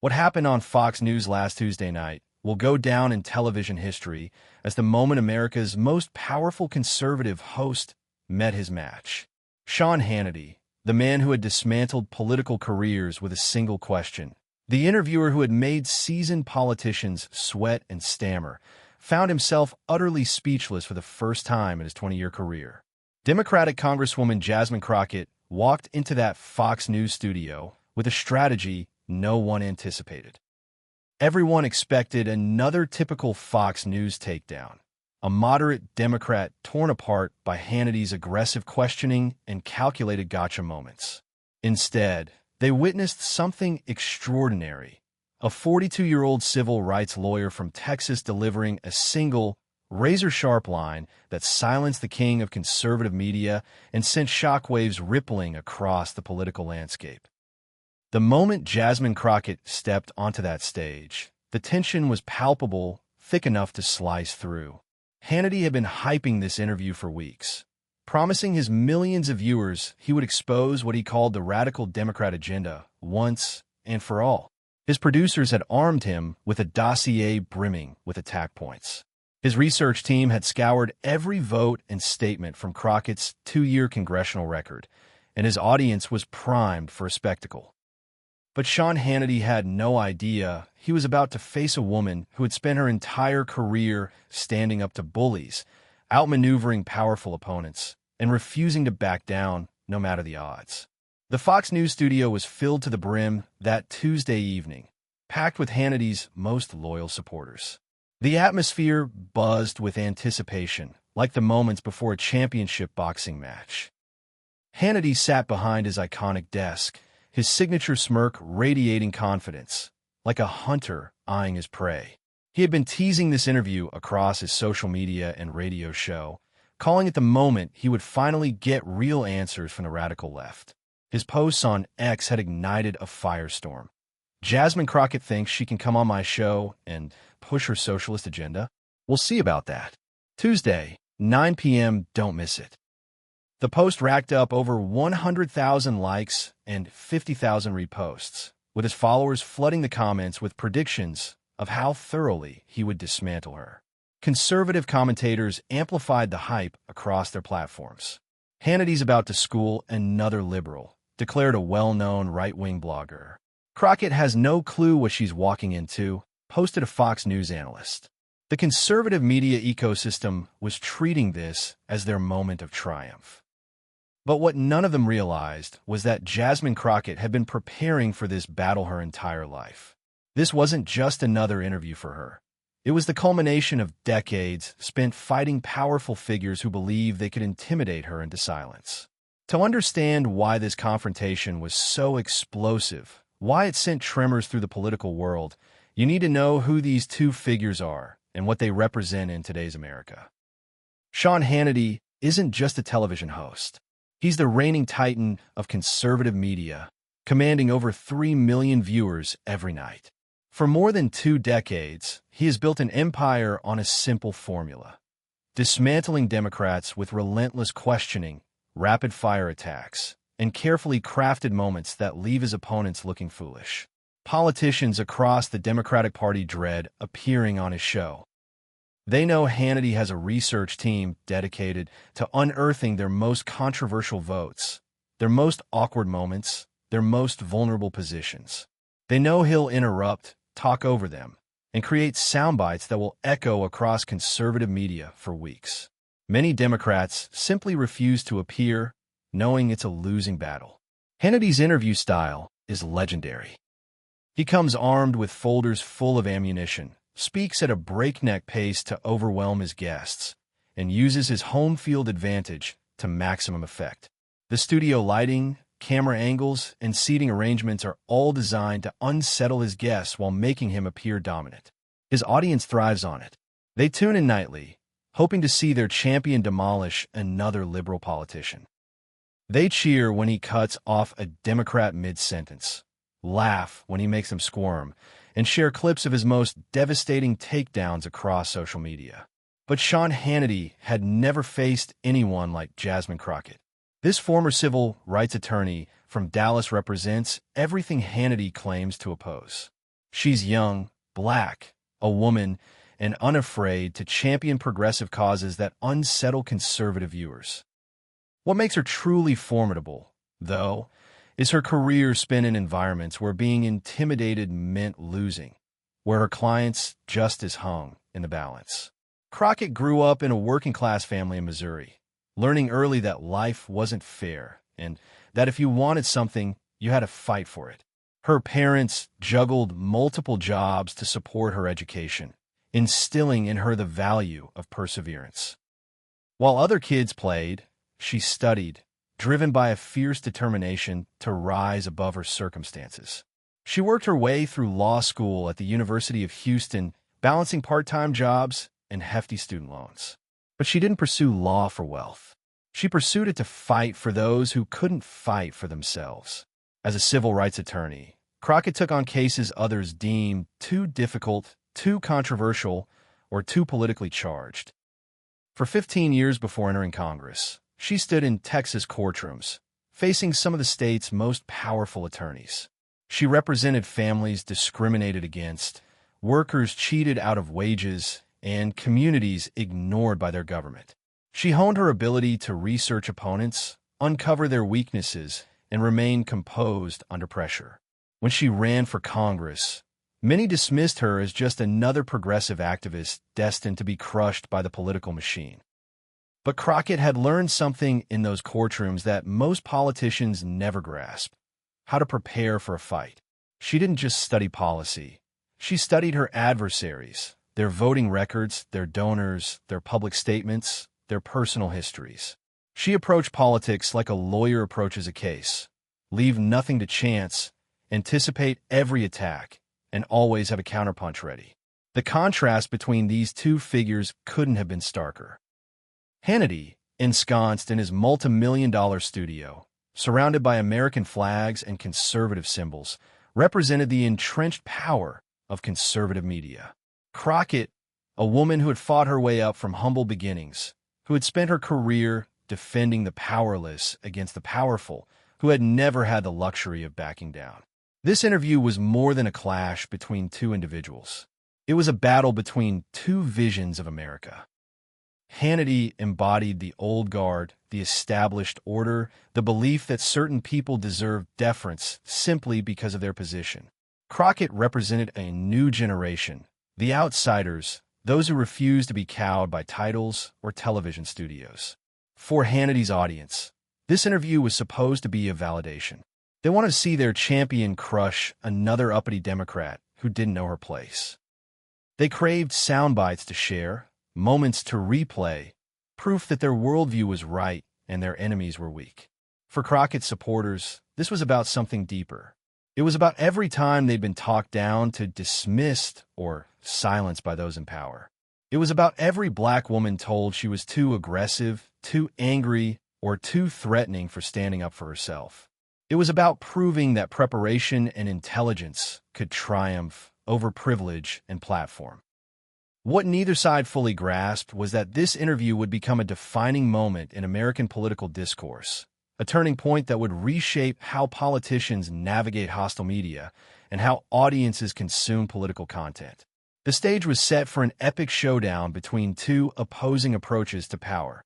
What happened on Fox News last Tuesday night will go down in television history as the moment America's most powerful conservative host met his match. Sean Hannity, the man who had dismantled political careers with a single question, the interviewer who had made seasoned politicians sweat and stammer, found himself utterly speechless for the first time in his 20-year career. Democratic Congresswoman Jasmine Crockett walked into that Fox News studio with a strategy no one anticipated. Everyone expected another typical Fox News takedown, a moderate Democrat torn apart by Hannity's aggressive questioning and calculated gotcha moments. Instead, they witnessed something extraordinary, a 42-year-old civil rights lawyer from Texas delivering a single, razor-sharp line that silenced the king of conservative media and sent shockwaves rippling across the political landscape. The moment Jasmine Crockett stepped onto that stage, the tension was palpable, thick enough to slice through. Hannity had been hyping this interview for weeks, promising his millions of viewers he would expose what he called the radical Democrat agenda once and for all. His producers had armed him with a dossier brimming with attack points. His research team had scoured every vote and statement from Crockett's 2-year congressional record, and his audience was primed for a spectacle. But Sean Hannity had no idea he was about to face a woman who had spent her entire career standing up to bullies, outmaneuvering powerful opponents, and refusing to back down no matter the odds. The Fox News studio was filled to the brim that Tuesday evening, packed with Hannity's most loyal supporters. The atmosphere buzzed with anticipation, like the moments before a championship boxing match. Hannity sat behind his iconic desk, his signature smirk radiating confidence, like a hunter eyeing his prey. He had been teasing this interview across his social media and radio show, calling it the moment he would finally get real answers from the radical left. His posts on X had ignited a firestorm. Jasmine Crockett thinks she can come on my show and push her socialist agenda? We'll see about that. Tuesday, 9 p.m., don't miss it. The post racked up over 100,000 likes and 50,000 reposts, with his followers flooding the comments with predictions of how thoroughly he would dismantle her. Conservative commentators amplified the hype across their platforms. Hannity's about to school another liberal, declared a well-known right-wing blogger. Crockett has no clue what she's walking into, posted a Fox News analyst. The conservative media ecosystem was treating this as their moment of triumph. But what none of them realized was that Jasmine Crockett had been preparing for this battle her entire life. This wasn't just another interview for her. It was the culmination of decades spent fighting powerful figures who believed they could intimidate her into silence. To understand why this confrontation was so explosive, why it sent tremors through the political world, you need to know who these two figures are and what they represent in today's America. Sean Hannity isn't just a television host. He's the reigning titan of conservative media, commanding over 3 million viewers every night. For more than 2 decades, he has built an empire on a simple formula: dismantling Democrats with relentless questioning, rapid-fire attacks, and carefully crafted moments that leave his opponents looking foolish. Politicians across the Democratic Party dread appearing on his show. They know Hannity has a research team dedicated to unearthing their most controversial votes, their most awkward moments, their most vulnerable positions. They know he'll interrupt, talk over them, and create sound bites that will echo across conservative media for weeks. Many Democrats simply refuse to appear, knowing it's a losing battle. Hannity's interview style is legendary. He comes armed with folders full of ammunition, speaks at a breakneck pace to overwhelm his guests, and uses his home field advantage to maximum effect. The studio lighting, camera angles, and seating arrangements are all designed to unsettle his guests while making him appear dominant. His audience thrives on it. They tune in nightly, hoping to see their champion demolish another liberal politician. They cheer when he cuts off a Democrat mid-sentence, laugh when he makes them squirm, and share clips of his most devastating takedowns across social media. But Sean Hannity had never faced anyone like Jasmine Crockett. This former civil rights attorney from Dallas represents everything Hannity claims to oppose. She's young, black, a woman, and unafraid to champion progressive causes that unsettle conservative viewers. What makes her truly formidable, though, is her career spent in environments where being intimidated meant losing, where her clients' justice hung in the balance. Crockett grew up in a working-class family in Missouri, learning early that life wasn't fair and that if you wanted something, you had to fight for it. Her parents juggled multiple jobs to support her education, instilling in her the value of perseverance. While other kids played, she studied, driven by a fierce determination to rise above her circumstances. She worked her way through law school at the University of Houston, balancing part-time jobs and hefty student loans. But she didn't pursue law for wealth. She pursued it to fight for those who couldn't fight for themselves. As a civil rights attorney, Crockett took on cases others deemed too difficult, too controversial, or too politically charged. For 15 years before entering Congress, she stood in Texas courtrooms, facing some of the state's most powerful attorneys. She represented families discriminated against, workers cheated out of wages, and communities ignored by their government. She honed her ability to research opponents, uncover their weaknesses, and remain composed under pressure. When she ran for Congress, many dismissed her as just another progressive activist destined to be crushed by the political machine. But Crockett had learned something in those courtrooms that most politicians never grasp: how to prepare for a fight. She didn't just study policy. She studied her adversaries, their voting records, their donors, their public statements, their personal histories. She approached politics like a lawyer approaches a case. Leave nothing to chance, anticipate every attack, and always have a counterpunch ready. The contrast between these two figures couldn't have been starker. Hannity, ensconced in his multi-million-dollar studio, surrounded by American flags and conservative symbols, represented the entrenched power of conservative media. Crockett, a woman who had fought her way up from humble beginnings, who had spent her career defending the powerless against the powerful, who had never had the luxury of backing down. This interview was more than a clash between two individuals. It was a battle between two visions of America. Hannity embodied the old guard, the established order, the belief that certain people deserved deference simply because of their position. Crockett represented a new generation, the outsiders, those who refused to be cowed by titles or television studios. For Hannity's audience, this interview was supposed to be a validation. They wanted to see their champion crush another uppity Democrat who didn't know her place. They craved sound bites to share, moments to replay, proof that their worldview was right and their enemies were weak. For Crockett's supporters, this was about something deeper. It was about every time they'd been talked down to dismissed or silenced by those in power. It was about every black woman told she was too aggressive, too angry, or too threatening for standing up for herself. It was about proving that preparation and intelligence could triumph over privilege and platform. What neither side fully grasped was that this interview would become a defining moment in American political discourse, a turning point that would reshape how politicians navigate hostile media and how audiences consume political content. The stage was set for an epic showdown between two opposing approaches to power: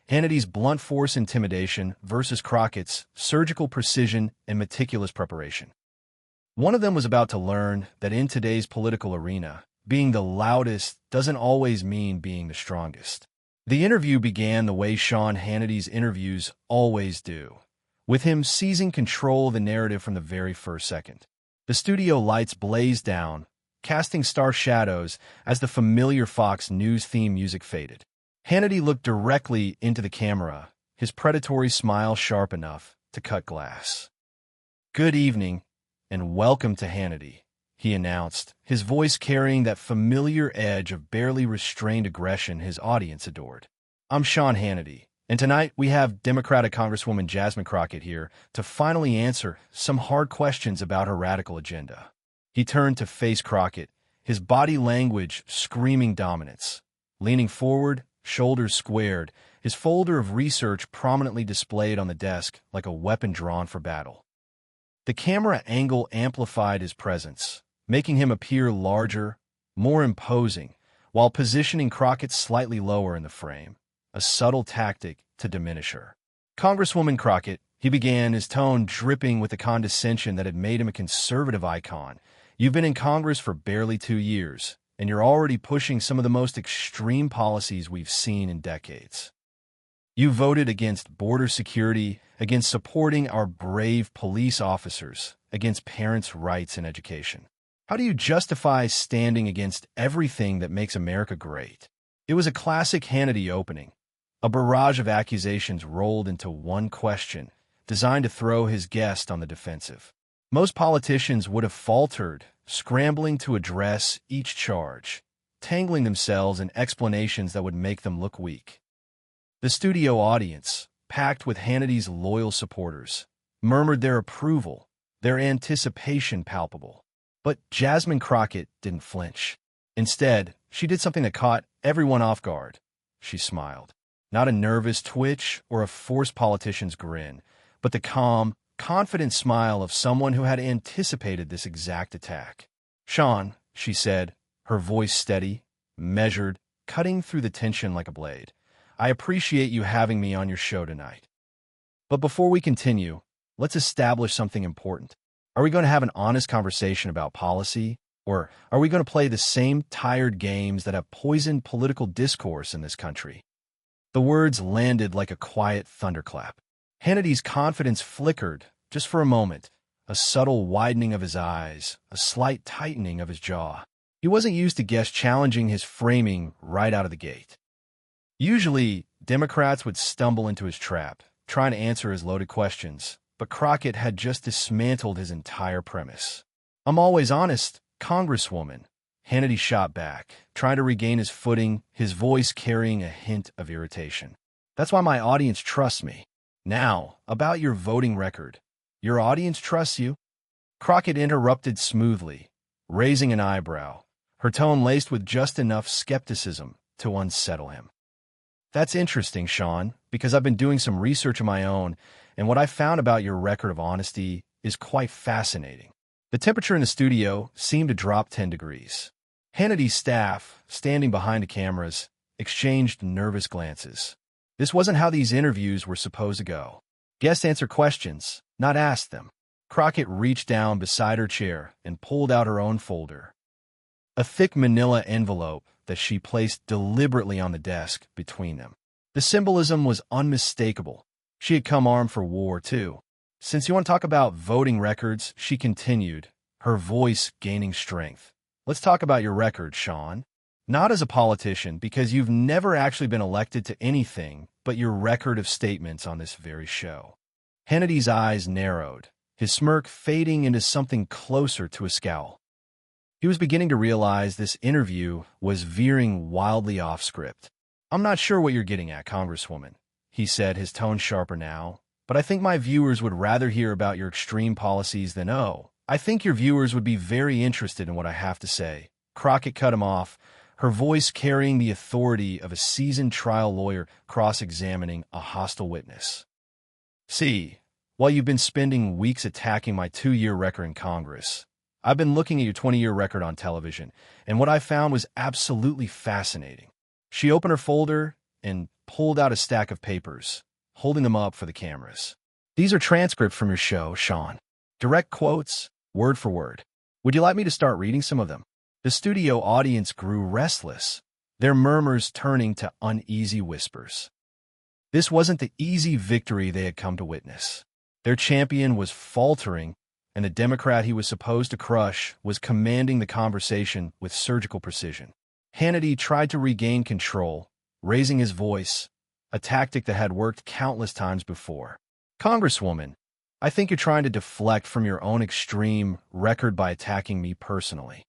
Hannity's blunt force intimidation versus Crockett's surgical precision and meticulous preparation. One of them was about to learn that in today's political arena, being the loudest doesn't always mean being the strongest. The interview began the way Sean Hannity's interviews always do, with him seizing control of the narrative from the very first second. The studio lights blazed down, casting stark shadows as the familiar Fox News theme music faded. Hannity looked directly into the camera, his predatory smile sharp enough to cut glass. "Good evening, and welcome to Hannity," he announced, his voice carrying that familiar edge of barely restrained aggression his audience adored. "I'm Sean Hannity, and tonight we have Democratic Congresswoman Jasmine Crockett here to finally answer some hard questions about her radical agenda." He turned to face Crockett, his body language screaming dominance. Leaning forward, shoulders squared, his folder of research prominently displayed on the desk like a weapon drawn for battle. The camera angle amplified his presence, making him appear larger, more imposing, while positioning Crockett slightly lower in the frame, a subtle tactic to diminish her. Congresswoman Crockett, he began, his tone dripping with the condescension that had made him a conservative icon. You've been in Congress for barely 2 years, and you're already pushing some of the most extreme policies we've seen in decades. You voted against border security, against supporting our brave police officers, against parents' rights in education. How do you justify standing against everything that makes America great? It was a classic Hannity opening, a barrage of accusations rolled into one question, designed to throw his guest on the defensive. Most politicians would have faltered, scrambling to address each charge, tangling themselves in explanations that would make them look weak. The studio audience, packed with Hannity's loyal supporters, murmured their approval, their anticipation palpable. But Jasmine Crockett didn't flinch. Instead, she did something that caught everyone off guard. She smiled. Not a nervous twitch or a forced politician's grin, but the calm, confident smile of someone who had anticipated this exact attack. "Sean," she said, her voice steady, measured, cutting through the tension like a blade, "I appreciate you having me on your show tonight. But before we continue, let's establish something important. Are we going to have an honest conversation about policy, or are we going to play the same tired games that have poisoned political discourse in this country?" The words landed like a quiet thunderclap. Hannity's confidence flickered, just for a moment, a subtle widening of his eyes, a slight tightening of his jaw. He wasn't used to guests challenging his framing right out of the gate. Usually, Democrats would stumble into his trap, trying to answer his loaded questions, but Crockett had just dismantled his entire premise. "I'm always honest, Congresswoman," Hannity shot back, trying to regain his footing, his voice carrying a hint of irritation. "That's why my audience trusts me. Now, about your voting record. Your audience trusts you?" Crockett interrupted smoothly, raising an eyebrow, her tone laced with just enough skepticism to unsettle him. "That's interesting, Sean, because I've been doing some research of my own, and what I found about your record of honesty is quite fascinating." The temperature in the studio seemed to drop 10 degrees. Hannity's staff, standing behind the cameras, exchanged nervous glances. This wasn't how these interviews were supposed to go. Guests answer questions, not ask them. Crockett reached down beside her chair and pulled out her own folder. A thick manila envelope that she placed deliberately on the desk between them. The symbolism was unmistakable. She had come armed for war, too. "Since you want to talk about voting records," she continued, her voice gaining strength, "let's talk about your record, Sean. Not as a politician, because you've never actually been elected to anything, but your record of statements on this very show." Hannity's eyes narrowed, his smirk fading into something closer to a scowl. He was beginning to realize this interview was veering wildly off script. "I'm not sure what you're getting at, Congresswoman," he said, his tone sharper now, "but I think my viewers would rather hear about your extreme policies than, I think your viewers would be very interested in what I have to say." Crockett cut him off, her voice carrying the authority of a seasoned trial lawyer cross-examining a hostile witness. "See, while you've been spending weeks attacking my 2-year record in Congress, I've been looking at your 20-year record on television, and what I found was absolutely fascinating." She opened her folder and pulled out a stack of papers, holding them up for the cameras. "These are transcripts from your show, Sean. Direct quotes, word for word. Would you like me to start reading some of them?" The studio audience grew restless, their murmurs turning to uneasy whispers. This wasn't the easy victory they had come to witness. Their champion was faltering, and the Democrat he was supposed to crush was commanding the conversation with surgical precision. Hannity tried to regain control, raising his voice, a tactic that had worked countless times before. "Congresswoman, I think you're trying to deflect from your own extreme record by attacking me personally."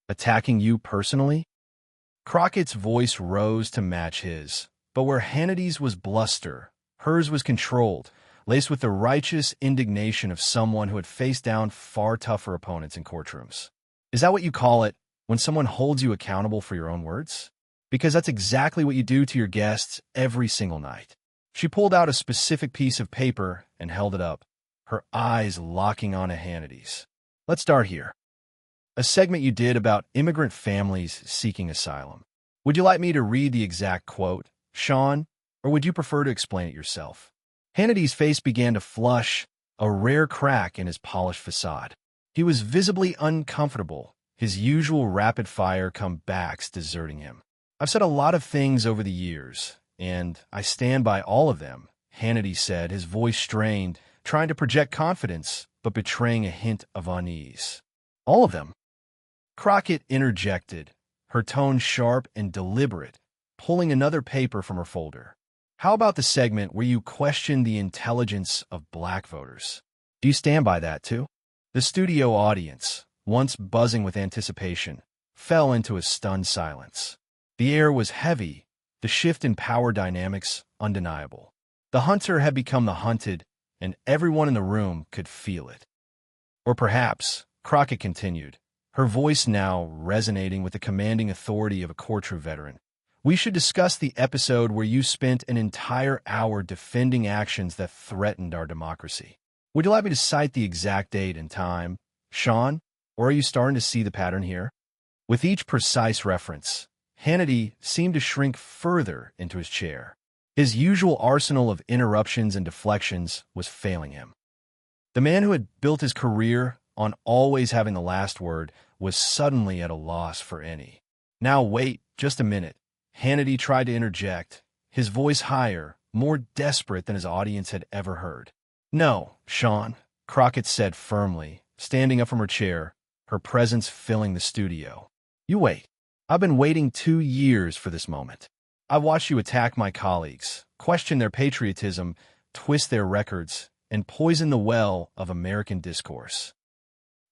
"Attacking you personally?" Crockett's voice rose to match his, but where Hannity's was bluster, hers was controlled, laced with the righteous indignation of someone who had faced down far tougher opponents in courtrooms. "Is that what you call it, when someone holds you accountable for your own words? Because that's exactly what you do to your guests every single night." She pulled out a specific piece of paper and held it up, her eyes locking on Hannity's. "Let's start here. a segment you did about immigrant families seeking asylum. Would you like me to read the exact quote, Sean, or would you prefer to explain it yourself? Hannity's face began to flush, a rare crack in his polished facade. He was visibly uncomfortable, his usual rapid-fire comebacks deserting him. I've said a lot of things over the years, and I stand by all of them, Hannity said, his voice strained, trying to project confidence, but betraying a hint of unease. All of them? Crockett interjected, her tone sharp and deliberate, pulling another paper from her folder. How about the segment where you question the intelligence of black voters? Do you stand by that, too? The studio audience, once buzzing with anticipation, fell into a stunned silence. The air was heavy, the shift in power dynamics undeniable. The hunter had become the hunted, and everyone in the room could feel it. Or perhaps, Crockett continued, her voice now resonating with the commanding authority of a courtroom veteran, we should discuss the episode where you spent an entire hour defending actions that threatened our democracy. Would you like me to cite the exact date and time, Sean, or are you starting to see the pattern here? With each precise reference, Hannity seemed to shrink further into his chair. His usual arsenal of interruptions and deflections was failing him. The man who had built his career on always having the last word was suddenly at a loss for any. Now wait, just a minute. Hannity tried to interject, his voice higher, more desperate than his audience had ever heard. No, Sean, Crockett said firmly, standing up from her chair, her presence filling the studio. You wait. I've been waiting 2 years for this moment. I've watched you attack my colleagues, question their patriotism, twist their records, and poison the well of American discourse.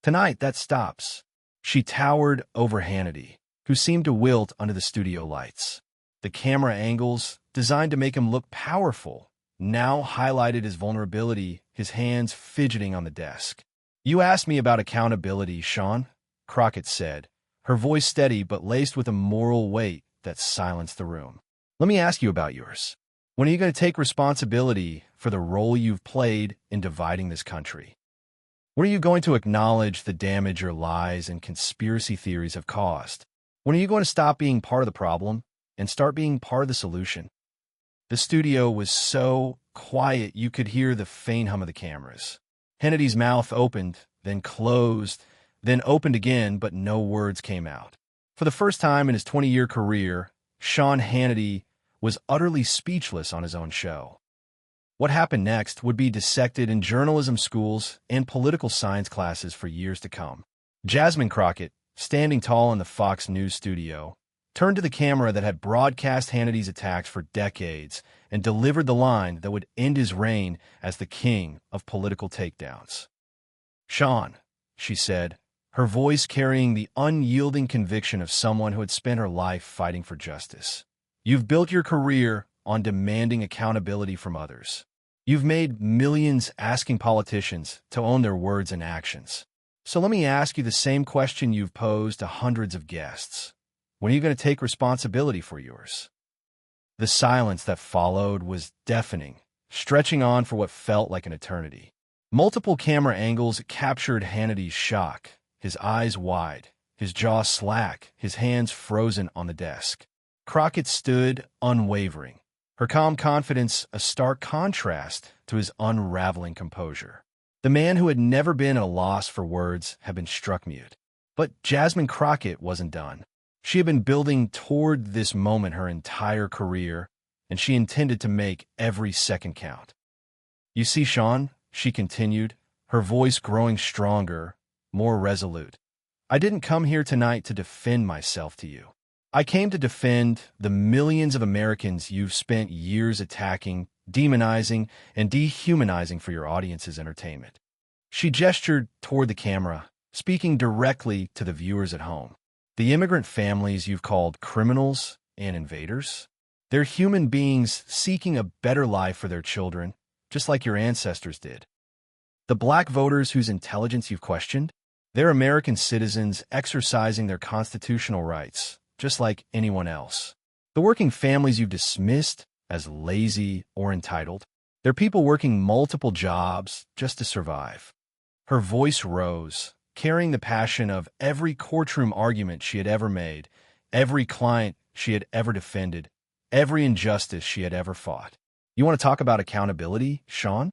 Tonight, that stops. She towered over Hannity, who seemed to wilt under the studio lights. The camera angles, designed to make him look powerful, now highlighted his vulnerability, his hands fidgeting on the desk. You asked me about accountability, Sean, Crockett said, her voice steady but laced with a moral weight that silenced the room. Let me ask you about yours. When are you going to take responsibility for the role you've played in dividing this country? When are you going to acknowledge the damage your lies and conspiracy theories have caused? When are you going to stop being part of the problem and start being part of the solution? The studio was so quiet you could hear the faint hum of the cameras. Hannity's mouth opened, then closed, then opened again, but no words came out. For the first time in his 20-year career, Sean Hannity was utterly speechless on his own show. What happened next would be dissected in journalism schools and political science classes for years to come. Jasmine Crockett, standing tall in the Fox News studio, turned to the camera that had broadcast Hannity's attacks for decades and delivered the line that would end his reign as the king of political takedowns. Sean, she said, her voice carrying the unyielding conviction of someone who had spent her life fighting for justice. You've built your career on demanding accountability from others. You've made millions asking politicians to own their words and actions. So let me ask you the same question you've posed to hundreds of guests. When are you going to take responsibility for yours? The silence that followed was deafening, stretching on for what felt like an eternity. Multiple camera angles captured Hannity's shock, his eyes wide, his jaw slack, his hands frozen on the desk. Crockett stood unwavering, her calm confidence a stark contrast to his unraveling composure. The man who had never been at a loss for words had been struck mute. But Jasmine Crockett wasn't done. She had been building toward this moment her entire career, and she intended to make every second count. You see, Sean, she continued, her voice growing stronger, more resolute. I didn't come here tonight to defend myself to you. I came to defend the millions of Americans you've spent years attacking, demonizing, and dehumanizing for your audience's entertainment. She gestured toward the camera, speaking directly to the viewers at home. The immigrant families you've called criminals and invaders? They're human beings seeking a better life for their children, just like your ancestors did. The black voters whose intelligence you've questioned? They're American citizens exercising their constitutional rights, just like anyone else. The working families you've dismissed as lazy or entitled? They're people working multiple jobs just to survive. Her voice rose, carrying the passion of every courtroom argument she had ever made, every client she had ever defended, every injustice she had ever fought. You want to talk about accountability, Sean?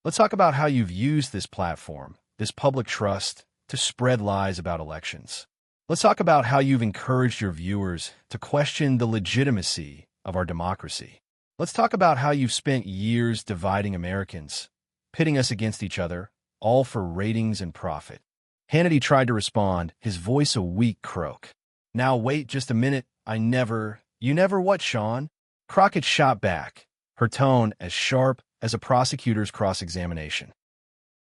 Let's talk about how you've used this platform, this public trust, to spread lies about elections. Let's talk about how you've encouraged your viewers to question the legitimacy of our democracy. Let's talk about how you've spent years dividing Americans, pitting us against each other, all for ratings and profit. Hannity tried to respond, his voice a weak croak. Now wait just a minute, You never what, Sean? Crockett shot back, her tone as sharp as a prosecutor's cross-examination.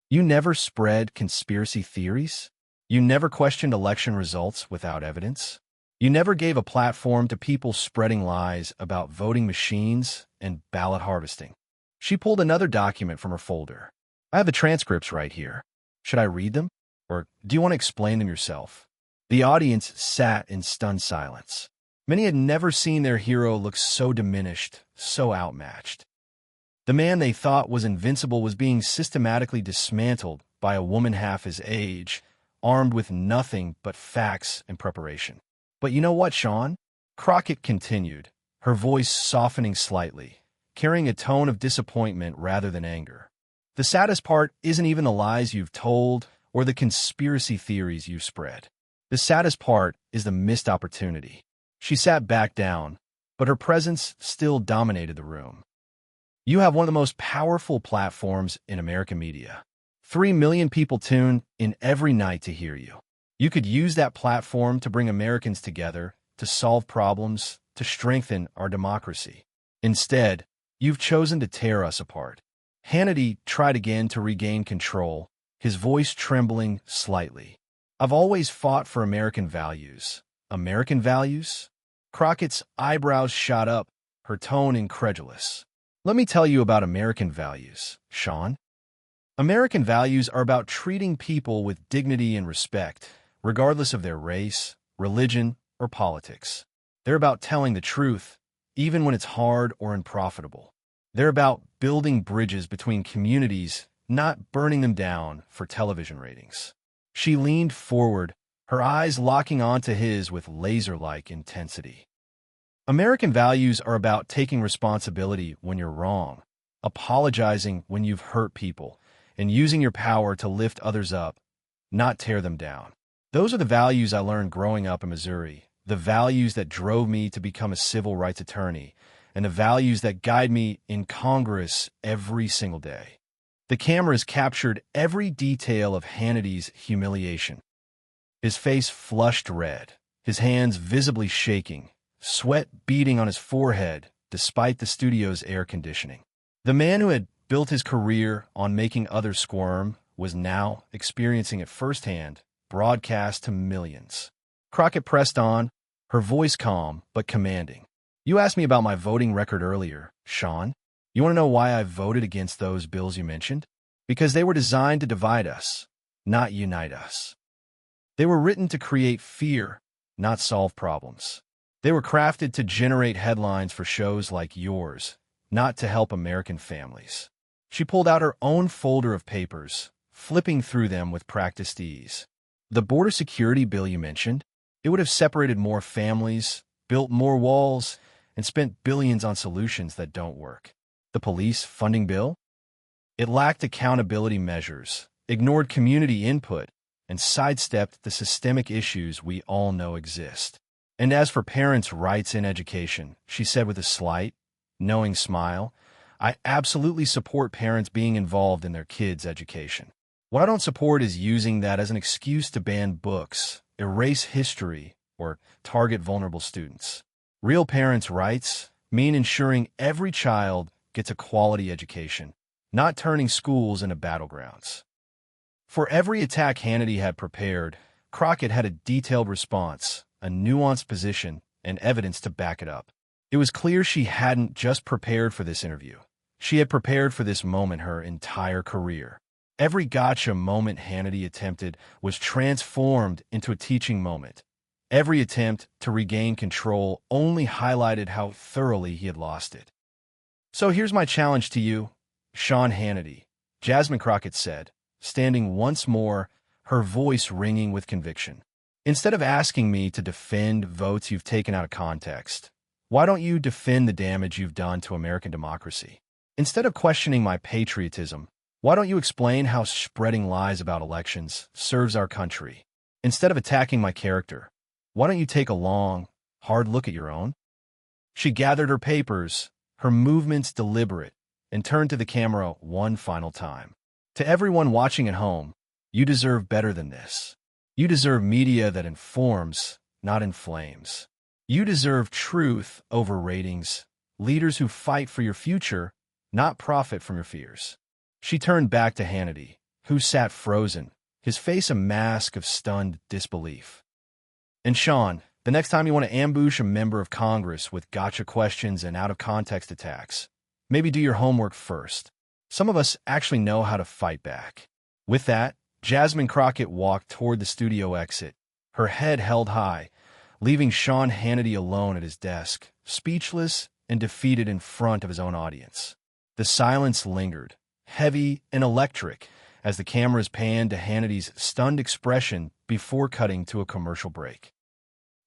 You never spread conspiracy theories? You never questioned election results without evidence? You never gave a platform to people spreading lies about voting machines and ballot harvesting? She pulled another document from her folder. I have the transcripts right here. Should I read them? Or do you want to explain them yourself? The audience sat in stunned silence. Many had never seen their hero look so diminished, so outmatched. The man they thought was invincible was being systematically dismantled by a woman half his age, armed with nothing but facts and preparation. But you know what, Sean? Crockett continued, her voice softening slightly, carrying a tone of disappointment rather than anger. The saddest part isn't even the lies you've told or the conspiracy theories you've spread. The saddest part is the missed opportunity. She sat back down, but her presence still dominated the room. You have one of the most powerful platforms in American media. 3 million people tune in every night to hear you. You could use that platform to bring Americans together, to solve problems, to strengthen our democracy. Instead, you've chosen to tear us apart. Hannity tried again to regain control, his voice trembling slightly. I've always fought for American values. American values? Crockett's eyebrows shot up, her tone incredulous. Let me tell you about American values, Sean. American values are about treating people with dignity and respect, regardless of their race, religion, or politics. They're about telling the truth, even when it's hard or unprofitable. They're about building bridges between communities, not burning them down for television ratings. She leaned forward, her eyes locking onto his with laser-like intensity. American values are about taking responsibility when you're wrong, apologizing when you've hurt people, and using your power to lift others up, not tear them down. Those are the values I learned growing up in Missouri, the values that drove me to become a civil rights attorney, and the values that guide me in Congress every single day. The cameras captured every detail of Hannity's humiliation. His face flushed red, his hands visibly shaking, sweat beading on his forehead despite the studio's air conditioning. The man who had built his career on making others squirm was now experiencing it firsthand, broadcast to millions. Crockett pressed on, her voice calm but commanding. You asked me about my voting record earlier, Sean. You want to know why I voted against those bills you mentioned? Because they were designed to divide us, not unite us. They were written to create fear, not solve problems. They were crafted to generate headlines for shows like yours, not to help American families. She pulled out her own folder of papers, flipping through them with practiced ease. The border security bill you mentioned, it would have separated more families, built more walls, and spent billions on solutions that don't work. The police funding bill? It lacked accountability measures, ignored community input, and sidestepped the systemic issues we all know exist. And as for parents' rights in education, she said with a slight, knowing smile, I absolutely support parents being involved in their kids' education. What I don't support is using that as an excuse to ban books, erase history, or target vulnerable students. Real parents' rights mean ensuring every child gets a quality education, not turning schools into battlegrounds. For every attack Hannity had prepared, Crockett had a detailed response, a nuanced position, and evidence to back it up. It was clear she hadn't just prepared for this interview. She had prepared for this moment her entire career. Every gotcha moment Hannity attempted was transformed into a teaching moment. Every attempt to regain control only highlighted how thoroughly he had lost it. So here's my challenge to you, Sean Hannity, Jasmine Crockett said, standing once more, her voice ringing with conviction. Instead of asking me to defend votes you've taken out of context, why don't you defend the damage you've done to American democracy? Instead of questioning my patriotism, why don't you explain how spreading lies about elections serves our country? Instead of attacking my character, why don't you take a long, hard look at your own? She gathered her papers, her movements deliberate, and turned to the camera one final time. To everyone watching at home, you deserve better than this. You deserve media that informs, not inflames. You deserve truth over ratings, leaders who fight for your future, not profit from your fears. She turned back to Hannity, who sat frozen, his face a mask of stunned disbelief. And Sean, the next time you want to ambush a member of Congress with gotcha questions and out-of-context attacks, maybe do your homework first. Some of us actually know how to fight back. With that, Jasmine Crockett walked toward the studio exit, her head held high, leaving Sean Hannity alone at his desk, speechless and defeated in front of his own audience. The silence lingered, heavy and electric, as the cameras panned to Hannity's stunned expression before cutting to a commercial break.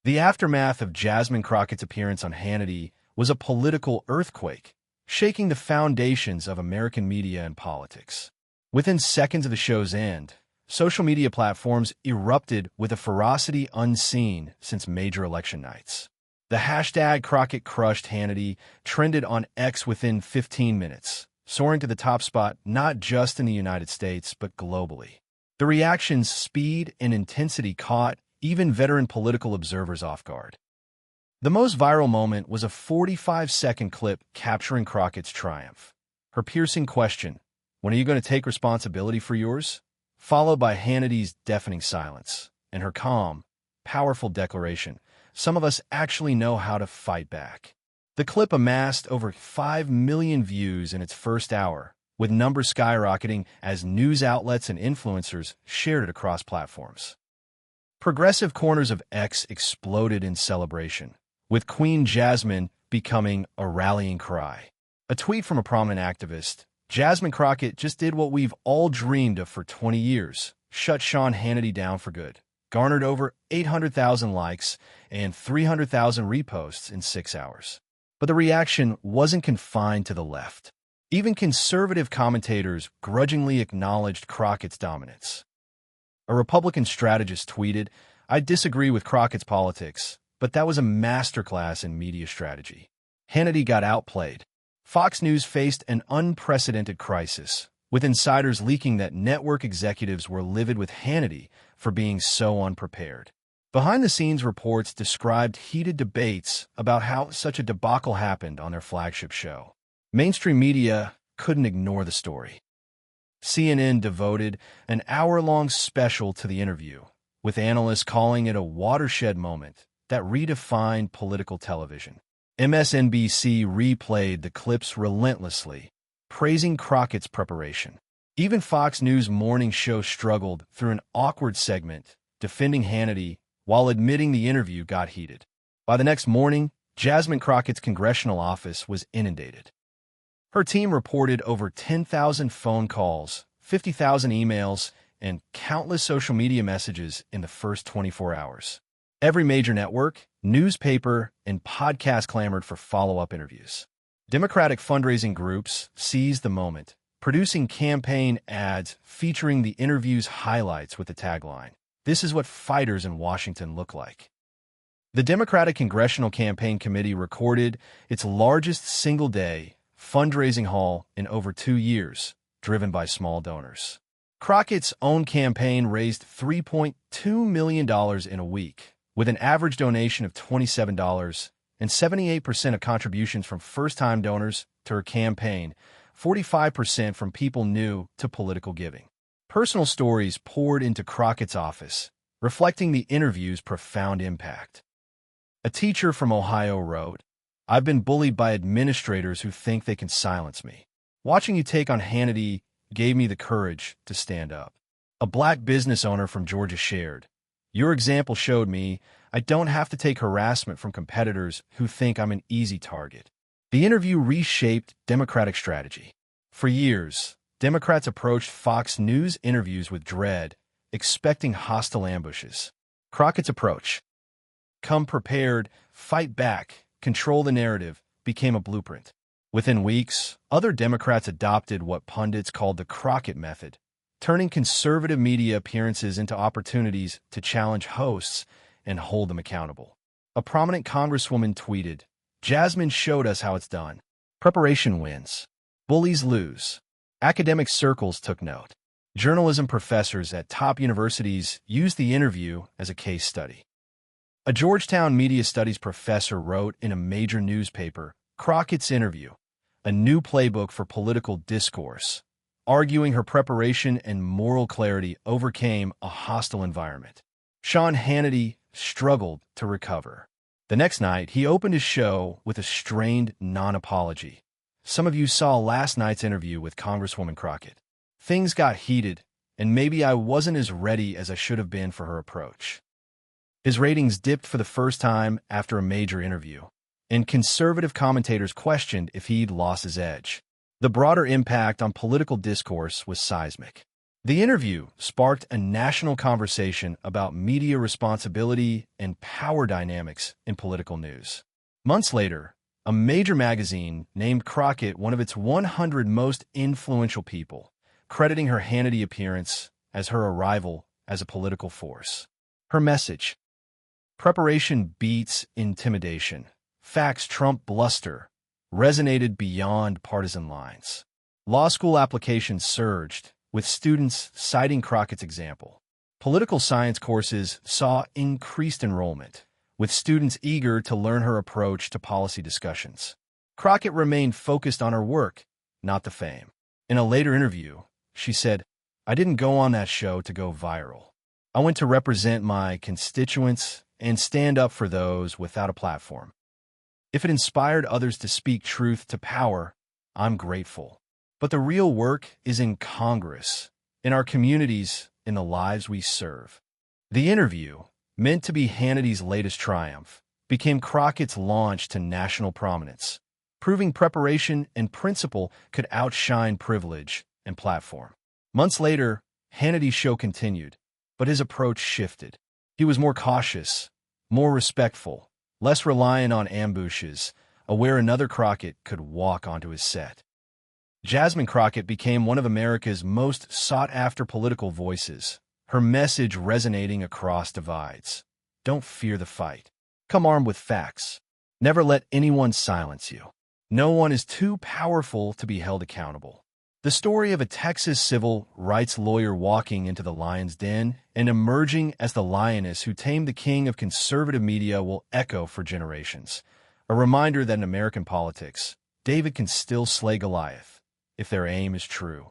The aftermath of Jasmine Crockett's appearance on Hannity was a political earthquake, shaking the foundations of American media and politics. Within seconds of the show's end, social media platforms erupted with a ferocity unseen since major election nights. The hashtag Crockett crushed Hannity trended on X within 15 minutes, soaring to the top spot not just in the United States but globally. The reaction's speed and intensity caught even veteran political observers off guard. The most viral moment was a 45-second clip capturing Crockett's triumph. Her piercing question, "When are you going to take responsibility for yours?" followed by Hannity's deafening silence, and her calm, powerful declaration, "Some of us actually know how to fight back." The clip amassed over 5 million views in its first hour, with numbers skyrocketing as news outlets and influencers shared it across platforms. Progressive corners of X exploded in celebration, with Queen Jasmine becoming a rallying cry. A tweet from a prominent activist, "Jasmine Crockett just did what we've all dreamed of for 20 years, shut Sean Hannity down for good," garnered over 800,000 likes and 300,000 reposts in 6 hours. But the reaction wasn't confined to the left. Even conservative commentators grudgingly acknowledged Crockett's dominance. A Republican strategist tweeted, "I disagree with Crockett's politics, but that was a masterclass in media strategy." Hannity got outplayed. Fox News faced an unprecedented crisis, with insiders leaking that network executives were livid with Hannity for being so unprepared. Behind-the-scenes reports described heated debates about how such a debacle happened on their flagship show. Mainstream media couldn't ignore the story. CNN devoted an hour-long special to the interview, with analysts calling it a watershed moment that redefined political television. MSNBC replayed the clips relentlessly, praising Crockett's preparation. Even Fox News' morning show struggled through an awkward segment, defending Hannity while admitting the interview got heated. By the next morning, Jasmine Crockett's congressional office was inundated. Her team reported over 10,000 phone calls, 50,000 emails, and countless social media messages in the first 24 hours. Every major network, newspaper, and podcast clamored for follow-up interviews. Democratic fundraising groups seized the moment, producing campaign ads featuring the interview's highlights with the tagline, "This is what fighters in Washington look like." The Democratic Congressional Campaign Committee recorded its largest single-day fundraising haul in over 2 years, driven by small donors. Crockett's own campaign raised $3.2 million in a week, with an average donation of $27, and 78% of contributions from first-time donors to her campaign, 45% from people new to political giving. Personal stories poured into Crockett's office, reflecting the interview's profound impact. A teacher from Ohio wrote, "I've been bullied by administrators who think they can silence me. Watching you take on Hannity gave me the courage to stand up." A black business owner from Georgia shared, "Your example showed me I don't have to take harassment from competitors who think I'm an easy target." The interview reshaped Democratic strategy. For years, Democrats approached Fox News interviews with dread, expecting hostile ambushes. Crockett's approach: come prepared, fight back, control the narrative, became a blueprint. Within weeks, other Democrats adopted what pundits called the Crockett method, turning conservative media appearances into opportunities to challenge hosts and hold them accountable. A prominent Congresswoman tweeted, "Jasmine showed us how it's done. Preparation wins. Bullies lose." Academic circles took note. Journalism professors at top universities used the interview as a case study. A Georgetown media studies professor wrote in a major newspaper, "Crockett's interview, a new playbook for political discourse," arguing her preparation and moral clarity overcame a hostile environment. Sean Hannity struggled to recover. The next night, he opened his show with a strained non-apology. Some of you saw last night's interview with Congresswoman Crockett. Things got heated, and maybe I wasn't as ready as I should have been for her approach. His ratings dipped for the first time after a major interview, and conservative commentators questioned if he'd lost his edge. The broader impact on political discourse was seismic. The interview sparked a national conversation about media responsibility and power dynamics in political news. Months later, a major magazine named Crockett one of its 100 most influential people, crediting her Hannity appearance as her arrival as a political force. Her message: preparation beats intimidation. Facts trump bluster, resonated beyond partisan lines. Law school applications surged, with students citing Crockett's example. Political science courses saw increased enrollment, with students eager to learn her approach to policy discussions. Crockett remained focused on her work, not the fame. In a later interview, she said, "I didn't go on that show to go viral. I went to represent my constituents and stand up for those without a platform. If it inspired others to speak truth to power, I'm grateful. But the real work is in Congress, in our communities, in the lives we serve." The interview, meant to be Hannity's latest triumph, became Crockett's launch to national prominence, proving preparation and principle could outshine privilege and platform. Months later, Hannity's show continued, but his approach shifted. He was more cautious, more respectful, less reliant on ambushes, aware another Crockett could walk onto his set. Jasmine Crockett became one of America's most sought-after political voices, her message resonating across divides. Don't fear the fight. Come armed with facts. Never let anyone silence you. No one is too powerful to be held accountable. The story of a Texas civil rights lawyer walking into the lion's den and emerging as the lioness who tamed the king of conservative media will echo for generations. A reminder that in American politics, David can still slay Goliath if their aim is true.